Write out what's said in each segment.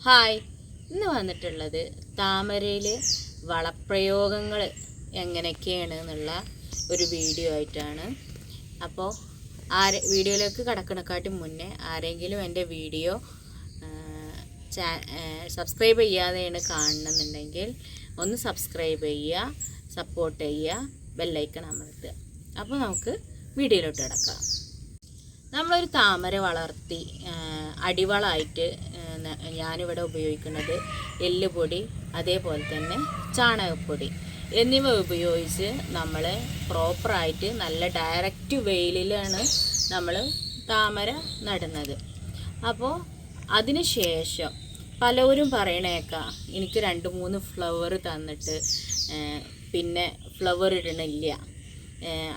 Hi, ഇന്ന് വന്നിട്ടുള്ളത് താമരയിൽ വളപ്രയോഗങ്ങൾ എങ്ങനെയൊക്കെയാണ് എന്നുള്ള ഒരു വീഡിയോ ആയിട്ടാണ്. അപ്പോൾ വീഡിയോയിലേക്ക് കടക്കണക്കാട്ടി മുന്നേ ആരെങ്കിലും എൻ്റെ വീഡിയോ സബ്സ്ക്രൈബ് ചെയ്യാതെയാണ് കാണണമെന്നുണ്ടെങ്കിൽ ഒന്ന് സബ്സ്ക്രൈബ് ചെയ്യുക, സപ്പോർട്ട് ചെയ്യുക, ബെല്ലൈക്കൺ അമർത്തുക. അപ്പോൾ നമുക്ക് വീഡിയോയിലോട്ട് കിടക്കാം. നമ്മളൊരു താമര വളർത്തി അടിവളമായിട്ട് ഞാനിവിടെ ഉപയോഗിക്കുന്നത് എല്ലുപൊടി, അതേപോലെ തന്നെ ചാണകപ്പൊടി എന്നിവ ഉപയോഗിച്ച് നമ്മൾ പ്രോപ്പറായിട്ട് നല്ല ഡയറക്റ്റ് വെയിലിലാണ് നമ്മൾ താമര നടുന്നത്. അപ്പോൾ അതിന് ശേഷം പലവരും പറയണേക്കാം എനിക്ക് 2-3 ഫ്ലവർ തന്നിട്ട് പിന്നെ ഫ്ലവർ ഇടണില്ല,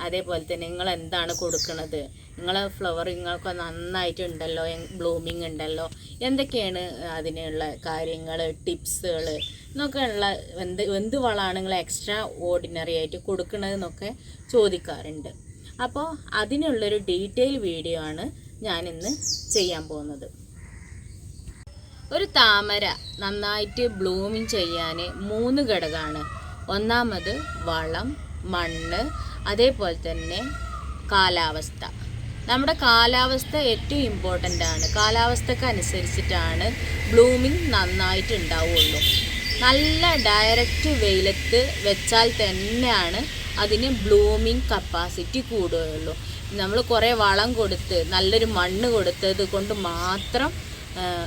അതേപോലെ തന്നെ നിങ്ങൾ എന്താണ് കൊടുക്കുന്നത്, നിങ്ങളെ ഫ്ലവർ നിങ്ങൾക്ക് നന്നായിട്ടുണ്ടല്ലോ, ബ്ലൂമിങ് ഉണ്ടല്ലോ, എന്തൊക്കെയാണ് അതിനുള്ള കാര്യങ്ങൾ, ടിപ്സുകൾ എന്നൊക്കെയുള്ള എന്ത് വളമാണ് നിങ്ങൾ എക്സ്ട്രാ ഓർഡിനറി ആയിട്ട് കൊടുക്കണതെന്നൊക്കെ ചോദിക്കാറുണ്ട്. അപ്പോൾ അതിനുള്ളൊരു ഡീറ്റെയിൽ വീഡിയോ ആണ് ഞാനിന്ന് ചെയ്യാൻ പോകുന്നത്. ഒരു താമര നന്നായിട്ട് ബ്ലൂമിങ് ചെയ്യാൻ 3 ഘടകമാണ്. ഒന്നാമത് വളം, മണ്ണ്, അതേപോലെ തന്നെ കാലാവസ്ഥ. നമ്മുടെ കാലാവസ്ഥ ഏറ്റവും ഇമ്പോർട്ടൻ്റ് ആണ്. കാലാവസ്ഥക്ക് അനുസരിച്ചിട്ടാണ് ബ്ലൂമിങ് നന്നായിട്ട് ഉണ്ടാവുള്ളൂ. നല്ല ഡയറക്റ്റ് വെയിലത്ത് വെച്ചാൽ തന്നെയാണ് അതിന് ബ്ലൂമിങ് കപ്പാസിറ്റി കൂടുകയുള്ളൂ. നമ്മൾ കുറേ വളം കൊടുത്ത് നല്ലൊരു മണ്ണ് കൊടുത്തത് കൊണ്ട് മാത്രം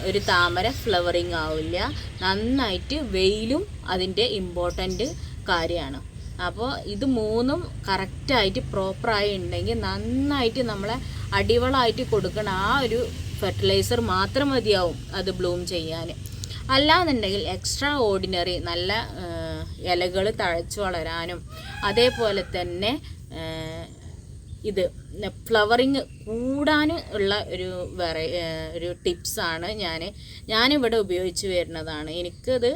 ഒരു താമര ഫ്ലവറിങ് ആവില്ല. നന്നായിട്ട് വെയിലും അതിൻ്റെ ഇമ്പോർട്ടൻ്റ് കാര്യമാണ്. അപ്പോൾ ഇത് 3ഉം കറക്റ്റായിട്ട് പ്രോപ്പറായി ഉണ്ടെങ്കിൽ നന്നായിട്ട് നമ്മളെ അടിവളമായിട്ട് കൊടുക്കണ ആ ഒരു ഫെർട്ടിലൈസർ മാത്രം മതിയാവും അത് ബ്ലൂം ചെയ്യാൻ. അല്ലാന്നുണ്ടെങ്കിൽ എക്സ്ട്രാ ഓർഡിനറി നല്ല ഇലകൾ തഴച്ചു വളരാനും അതേപോലെ തന്നെ ഇത് ഫ്ലവറിങ് കൂടാനും ഉള്ള ഒരു ടിപ്സാണ് ഞാനിവിടെ ഉപയോഗിച്ച് വരുന്നതാണ്. എനിക്കത്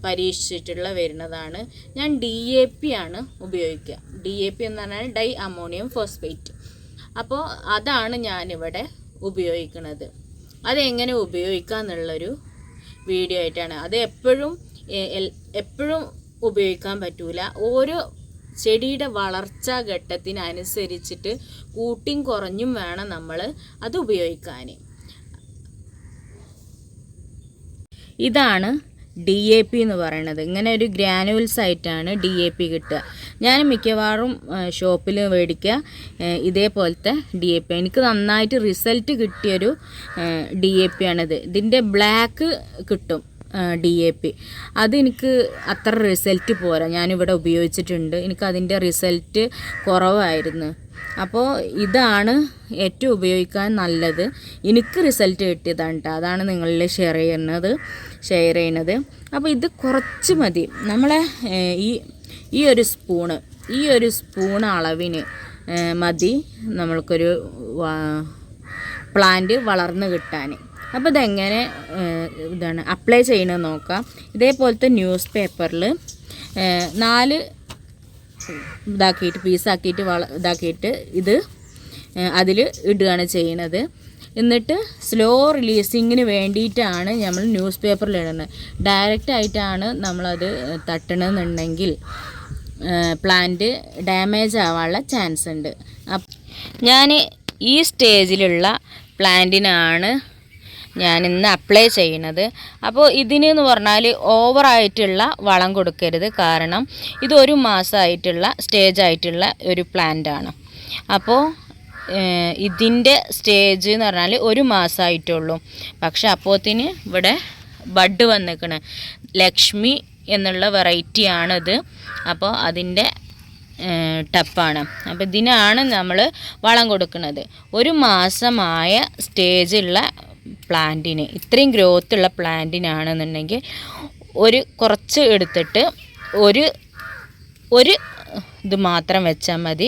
പരീക്ഷിച്ചിട്ടുള്ള വരുന്നതാണ്. ഞാൻ DAP ആണ് ഉപയോഗിക്കുക. DAP എന്ന് പറഞ്ഞാൽ ഡൈ അമോണിയം ഫോസ്ഫേറ്റ്. അപ്പോൾ അതാണ് ഞാനിവിടെ ഉപയോഗിക്കുന്നത്. അതെങ്ങനെ ഉപയോഗിക്കുക എന്നുള്ളൊരു വീഡിയോ ആയിട്ടാണ്. അത് എപ്പോഴും ഉപയോഗിക്കാൻ പറ്റൂല. ഓരോ ചെടിയുടെ വളർച്ചാ ഘട്ടത്തിനനുസരിച്ചിട്ട് കൂട്ടിയും കുറഞ്ഞും വേണം നമ്മൾ അത് ഉപയോഗിക്കാൻ. ഇതാണ് DAP എന്ന് പറയുന്നത്. ഇങ്ങനെ ഒരു ഗ്രാനുവൽസ് ആയിട്ടാണ് DAP കിട്ടുക. ഞാൻ മിക്കവാറും ഷോപ്പിൽ മേടിക്കുക ഇതേപോലത്തെ DAP. എനിക്ക് നന്നായിട്ട് റിസൾട്ട് കിട്ടിയൊരു DAP ആണിത്. ഇതിൻ്റെ ബ്ലാക്ക് കിട്ടും DAP. അതെനിക്ക് അത്ര റിസൾട്ട് പോരാ. ഞാനിവിടെ ഉപയോഗിച്ചിട്ടുണ്ട്, എനിക്കതിൻ്റെ റിസൾട്ട് കുറവായിരുന്നു. അപ്പോൾ ഇതാണ് ഏറ്റവും ഉപയോഗിക്കാൻ നല്ലത്. എനിക്ക് റിസൾട്ട് കിട്ടിയതാണ് കേട്ടോ. അതാണ് നിങ്ങളിൽ ഷെയർ ചെയ്യുന്നത്. അപ്പോൾ ഇത് കുറച്ച് മതി. നമ്മളെ ഈ ഒരു സ്പൂൺ അളവിന് മതി നമ്മൾക്കൊരു പ്ലാന്റ് വളർന്ന് കിട്ടാൻ. അപ്പോൾ ഇതെങ്ങനെ അപ്ലൈ ചെയ്യണമെന്ന് നോക്കാം. ഇതേപോലത്തെ ന്യൂസ് പേപ്പറിൽ 4 പീസാക്കിയിട്ട് ഇതാക്കിയിട്ട് ഇത് അതിൽ ഇടുകയാണ് ചെയ്യുന്നത്. എന്നിട്ട് സ്ലോ റിലീസിങ്ങിന് വേണ്ടിയിട്ടാണ് നമ്മൾ ന്യൂസ് പേപ്പറിൽ ഇടുന്നത്. ഡയറക്റ്റായിട്ടാണ് നമ്മളത് തട്ടണമെന്നുണ്ടെങ്കിൽ പ്ലാന്റ് ഡാമേജ് ആവാനുള്ള ചാൻസ് ഉണ്ട്. ഞാൻ ഈ സ്റ്റേജിലുള്ള പ്ലാന്റിനാണ് ഞാനിന്ന് അപ്ലൈ ചെയ്യുന്നത്. അപ്പോൾ ഇതിനെന്ന് പറഞ്ഞാൽ ഓവറായിട്ടുള്ള വളം കൊടുക്കരുത്. കാരണം ഇത് 1 മാസമായിട്ടുള്ള സ്റ്റേജായിട്ടുള്ള ഒരു പ്ലാന്റാണ്. അപ്പോൾ ഇതിൻ്റെ സ്റ്റേജ് എന്ന് പറഞ്ഞാൽ 1 മാസമായിട്ടുള്ളൂ. പക്ഷെ അപ്പോഴത്തിന് ഇവിടെ ബഡ് വന്നിരിക്കണ്. ലക്ഷ്മി എന്നുള്ള വെറൈറ്റിയാണിത്. അപ്പോൾ അതിൻ്റെ ടപ്പാണ്. അപ്പോൾ ഇതിനാണ് നമ്മൾ വളം കൊടുക്കുന്നത്. 1 മാസമായ സ്റ്റേജുള്ള പ്ലാന്റിന്, ഇത്രയും ഗ്രോത്ത് ഉള്ള പ്ലാന്റിനാണെന്നുണ്ടെങ്കിൽ കുറച്ച് എടുത്തിട്ട് ഒരു ഇത് മാത്രം വെച്ചാൽ മതി.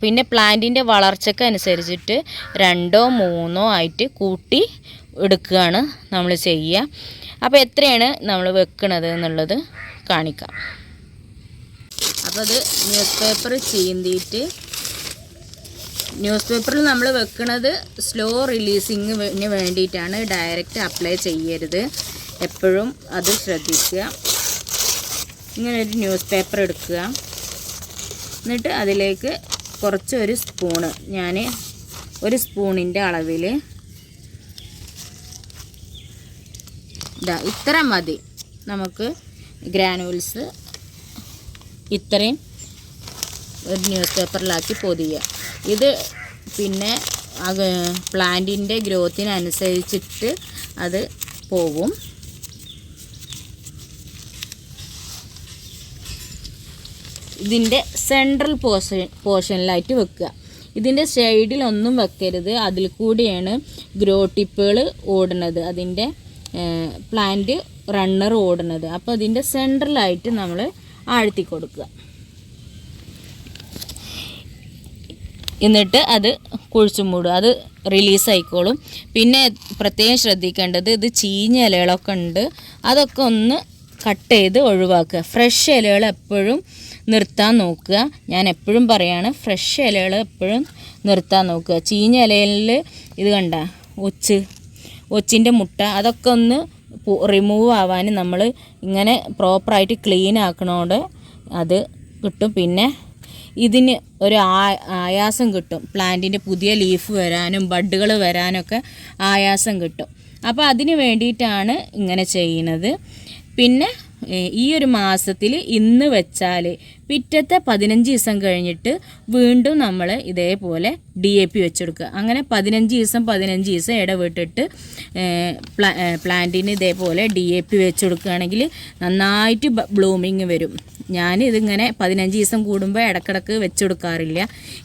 പിന്നെ പ്ലാന്റിൻ്റെ വളർച്ചയ്ക്ക് അനുസരിച്ചിട്ട് 2-3 ആയിട്ട് കൂട്ടി എടുക്കുകയാണ് നമ്മൾ ചെയ്യുക. അപ്പോൾ എത്രയാണ് നമ്മൾ വെക്കുന്നത് എന്നുള്ളത് കാണിക്കാം. അപ്പോൾ അത് ന്യൂസ് പേപ്പർ ചീന്തിയിട്ട് ന്യൂസ് പേപ്പറിൽ നമ്മൾ വെക്കുന്നത് സ്ലോ റിലീസിങ്ങിന് വേണ്ടിയിട്ടാണ്, ഡയറക്റ്റ് അപ്ലൈ ചെയ്യരുത്. എപ്പോഴും അത് ശ്രദ്ധിക്കുക. ഇങ്ങനെ ഒരു ന്യൂസ് പേപ്പർ എടുക്കുക. എന്നിട്ട് അതിലേക്ക് കുറച്ച് ഒരു സ്പൂണ്, ഞാൻ ഒരു സ്പൂണിൻ്റെ അളവിൽ ഇത്ര മതി നമുക്ക് ഗ്രാനുവൽസ്. ഇത്രയും ഒരു ന്യൂസ് പേപ്പറിലാക്കി പൊതിയുക. ഇത് പിന്നെ പ്ലാന്റിൻ്റെ ഗ്രോത്തിനനുസരിച്ചിട്ട് അത് പോകും. ഇതിൻ്റെ സെൻട്രൽ പോർഷനിലായിട്ട് വെക്കുക. ഇതിൻ്റെ സൈഡിലൊന്നും വെക്കരുത്, അതിൽ കൂടിയാണ് ഗ്രോ ടിപ്പുകൾ ഓടുന്നത്, അതിൻ്റെ പ്ലാന്റ് റണ്ണർ ഓടുന്നത്. അപ്പോൾ അതിൻ്റെ സെൻട്രലായിട്ട് നമ്മൾ ആഴ്ത്തി കൊടുക്കുക. എന്നിട്ട് അത് കുഴിച്ചു മൂടുക, അത് റിലീസായിക്കോളും. പിന്നെ പ്രത്യേകം ശ്രദ്ധിക്കേണ്ടത്, ഇത് ചീഞ്ഞ ഇലകളൊക്കെ ഉണ്ട്, അതൊക്കെ ഒന്ന് കട്ട് ചെയ്ത് ഒഴിവാക്കുക. ഫ്രഷ് ഇലകൾ എപ്പോഴും നിർത്താൻ നോക്കുക. ഞാൻ എപ്പോഴും പറയാണ്, ഫ്രഷ് ഇലകൾ എപ്പോഴും നിർത്താൻ നോക്കുക. ചീഞ്ഞ ഇലയിൽ ഇത് കണ്ട ഒച്ചിൻ്റെ മുട്ട, അതൊക്കെ ഒന്ന് റിമൂവ് ആവാൻ നമ്മൾ ഇങ്ങനെ പ്രോപ്പറായിട്ട് ക്ലീൻ ആക്കണോണ്ട് അത് കിട്ടും. പിന്നെ ഇതിന് ഒരു ആയാസം കിട്ടും, പ്ലാന്റിൻ്റെ പുതിയ ലീഫ് വരാനും ബഡ്ഡുകൾ വരാനൊക്കെ ആയാസം കിട്ടും. അപ്പോൾ അതിന് വേണ്ടിയിട്ടാണ് ഇങ്ങനെ ചെയ്യുന്നത്. പിന്നെ ഈ ഒരു മാസത്തിൽ ഇന്ന് വെച്ചാൽ പിറ്റത്തെ 15 ദിവസം കഴിഞ്ഞിട്ട് വീണ്ടും നമ്മൾ ഇതേപോലെ DAP വെച്ചെടുക്കുക. അങ്ങനെ 15 ദിവസം ഇടവിട്ടിട്ട് പ്ലാന്റിന് ഇതേപോലെ DAP വെച്ചെടുക്കുകയാണെങ്കിൽ നന്നായിട്ട് ബ്ലൂമിങ് വരും. ഞാനിതിങ്ങനെ 15 ദിവസം കൂടുമ്പോൾ ഇടക്കിടക്ക് വെച്ചെടുക്കാറില്ല.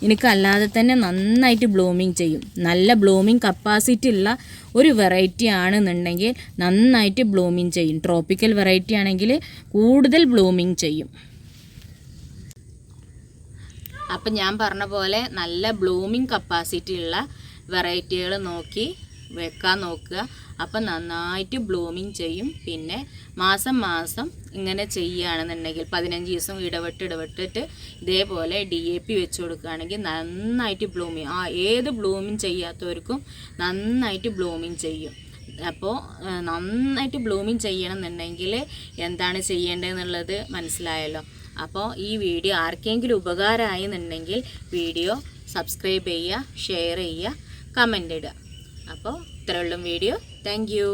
എനിക്കല്ലാതെ തന്നെ നന്നായിട്ട് ബ്ലൂമിങ് ചെയ്യും. നല്ല ബ്ലൂമിങ് കപ്പാസിറ്റി ഉള്ള ഒരു വെറൈറ്റി ആണെന്നുണ്ടെങ്കിൽ നന്നായിട്ട് ബ്ലൂമിങ് ചെയ്യും. ട്രോപ്പിക്കൽ വെറൈറ്റി ആണെങ്കിൽ കൂടുതൽ ബ്ലൂമിങ് ചെയ്യും. അപ്പം ഞാൻ പറഞ്ഞ പോലെ നല്ല ബ്ലൂമിങ് കപ്പാസിറ്റി ഉള്ള വെറൈറ്റികൾ നോക്കി വെക്കാൻ നോക്കുക. അപ്പം നന്നായിട്ട് ബ്ലൂമിങ് ചെയ്യും. പിന്നെ മാസം ഇങ്ങനെ ചെയ്യുകയാണെന്നുണ്ടെങ്കിൽ 15 ദിവസം ഇടവിട്ടിട്ട് ഇതേപോലെ DAP വെച്ച് കൊടുക്കുകയാണെങ്കിൽ നന്നായിട്ട് ബ്ലൂമിങ്, ഏത് ബ്ലൂമിങ് ചെയ്യാത്തവർക്കും നന്നായിട്ട് ബ്ലൂമിങ് ചെയ്യും. അപ്പോൾ നന്നായിട്ട് ബ്ലൂമിങ് ചെയ്യണമെന്നുണ്ടെങ്കിൽ എന്താണ് ചെയ്യേണ്ടതെന്നുള്ളത് മനസ്സിലായല്ലോ. അപ്പോൾ ഈ വീഡിയോ ആർക്കെങ്കിലും ഉപകാരമായി എന്നുണ്ടെങ്കിൽ വീഡിയോ സബ്സ്ക്രൈബ് ചെയ്യുക, ഷെയർ ചെയ്യുക, കമൻ്റ് ഇടുക. അപ്പോൾ ഇത്രയുള്ള വീഡിയോ. Thank you.